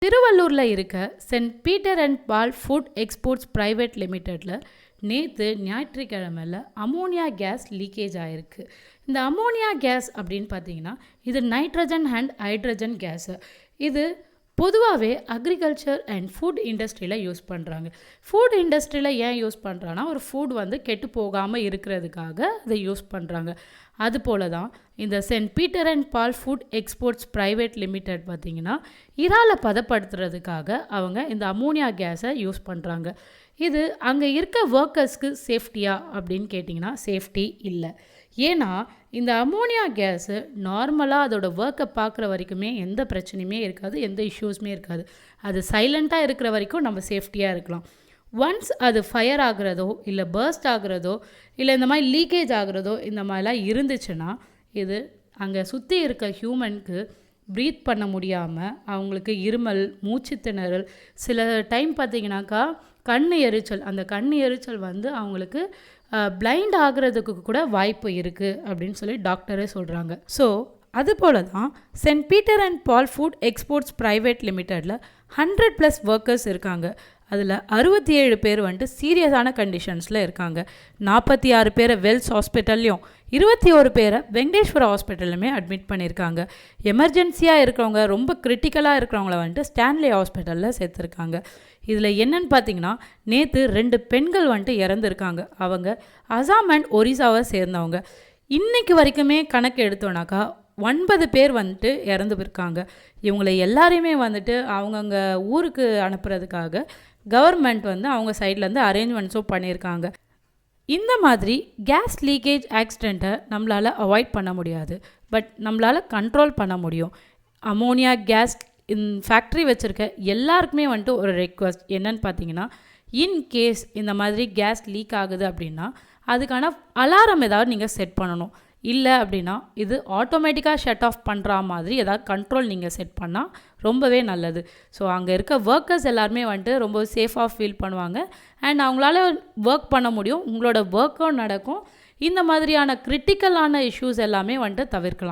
திருவள்ளூரில் இருக்க Saint Peter and Paul food exports Private லிமிடெடில் நேற்று ஞாயிற்றுக்கிழமையில் அமோனியா கேஸ் லீக்கேஜ் ஆகிருக்கு. இந்த அமோனியா கேஸ் அப்படின்னு பார்த்தீங்கன்னா இது நைட்ரஜன் அண்ட் ஹைட்ரஜன் கேஸு. இது பொதுவாகவே அக்ரிகல்ச்சர் அண்ட் ஃபுட் இண்டஸ்ட்ரியில் யூஸ் பண்ணுறாங்க. ஃபுட் இண்டஸ்ட்ரியில் ஏன் யூஸ் பண்ணுறாங்கன்னா ஒரு ஃபுட் கெட்டு போகாமல் இருக்கிறதுக்காக அதை யூஸ் பண்ணுறாங்க. அதுபோல தான் இந்த saint Peter and Paul food exports private limited பார்த்திங்கன்னா இறாலை பதப்படுத்துறதுக்காக அவங்க இந்த அமோனியா கேஸை யூஸ் பண்ணுறாங்க. இது அங்கே இருக்க ஒர்க்கர்ஸ்க்கு சேஃப்டியா அப்படின்னு கேட்டிங்கன்னா சேஃப்டி இல்லை. ஏன்னா இந்த அமோனியா கேஸு நார்மலாக அதோட ஒர்க்கை பார்க்குற வரைக்குமே எந்த பிரச்சனையுமே இருக்காது, எந்த இஷ்யூஸுமே இருக்காது. அது சைலண்ட்டாக இருக்கிற வரைக்கும் நம்ம சேஃப்டியாக இருக்கலாம். ஒன்ஸ் அது ஃபயர் ஆகுறதோ இல்லை பர்ஸ்ட் ஆகுறதோ இல்லை இந்த மாதிரி லீக்கேஜ் ஆகுறதோ இந்த மாதிரிலாம் இருந்துச்சுன்னா இது அங்கே சுற்றி இருக்க ஹியூமனுக்கு ப்ரீத் பண்ண முடியாமல் அவங்களுக்கு இருமல், மூச்சு திணறல், சில டைம் பார்த்திங்கனாக்கா கண் எரிச்சல், அந்த கண் எரிச்சல் அவங்களுக்கு பிளைண்ட் ஆகிறதுக்கு கூட வாய்ப்பு இருக்குது அப்படின்னு சொல்லி டாக்டரே சொல்கிறாங்க. ஸோ அதுபோல தான் Saint Peter and Paul food exports Private லிமிடெடில் 100+ ஒர்க்கர்ஸ் இருக்காங்க. அதில் 67 பேர் சீரியஸான கண்டிஷன்ஸில் இருக்காங்க. 46 பேரை வெல்ஸ் ஹாஸ்பிட்டல்லையும் 21 பேரை வெங்கடேஸ்வரா ஹாஸ்பிட்டல்லுமே அட்மிட் பண்ணியிருக்காங்க. எமர்ஜென்சியாக இருக்கிறவங்க, ரொம்ப கிரிட்டிக்கலாக இருக்கிறவங்கள ஸ்டான்லி ஹாஸ்பிட்டலில் சேர்த்துருக்காங்க. இதில் என்னன்னு பார்த்தீங்கன்னா நேற்று 2 பெண்கள் இறந்துருக்காங்க. அவங்க அசாம் அண்ட் ஒரிசாவை சேர்ந்தவங்க. இன்றைக்கு வரைக்குமே கணக்கு எடுத்தோன்னாக்கா 9 பேர் இறந்து போயிருக்காங்க. இவங்களை எல்லாரையுமே அவங்கங்க ஊருக்கு அனுப்புறதுக்காக கவர்மெண்ட் அவங்க சைட்லேருந்து அரேஞ்ச்மெண்ட்ஸும் பண்ணியிருக்காங்க. இந்த மாதிரி கேஸ் லீக்கேஜ் ஆக்சிடெண்ட்டை நம்மளால் அவாய்ட் பண்ண முடியாது, பட் நம்மளால் கண்ட்ரோல் பண்ண முடியும். அமோனியா கேஸ் ஃபேக்ட்ரி வச்சுருக்க எல்லாருக்குமே ஒரு ரெக்வஸ்ட் என்னன்னு பார்த்தீங்கன்னா, இன்கேஸ் இந்த மாதிரி கேஸ் லீக் ஆகுது அப்படின்னா அதுக்கான அலாரம் ஏதாவது நீங்கள் செட் பண்ணணும். இல்லை அப்படின்னா இது ஆட்டோமேட்டிக்காக ஷட் ஆஃப் பண்ணுற மாதிரி ஏதாவது கண்ட்ரோல் நீங்கள் செட் பண்ணால் ரொம்பவே நல்லது. ஸோ அங்கே இருக்க ஒர்க்கர்ஸ் எல்லாருமே ரொம்ப சேஃபாக ஃபீல் பண்ணுவாங்க அண்ட் அவங்களால ஒர்க் பண்ண முடியும், உங்களோட ஒர்க்கும் நடக்கும். இந்த மாதிரியான கிரிட்டிக்கலான இஷ்யூஸ் எல்லாமே தவிர்க்கலாம்.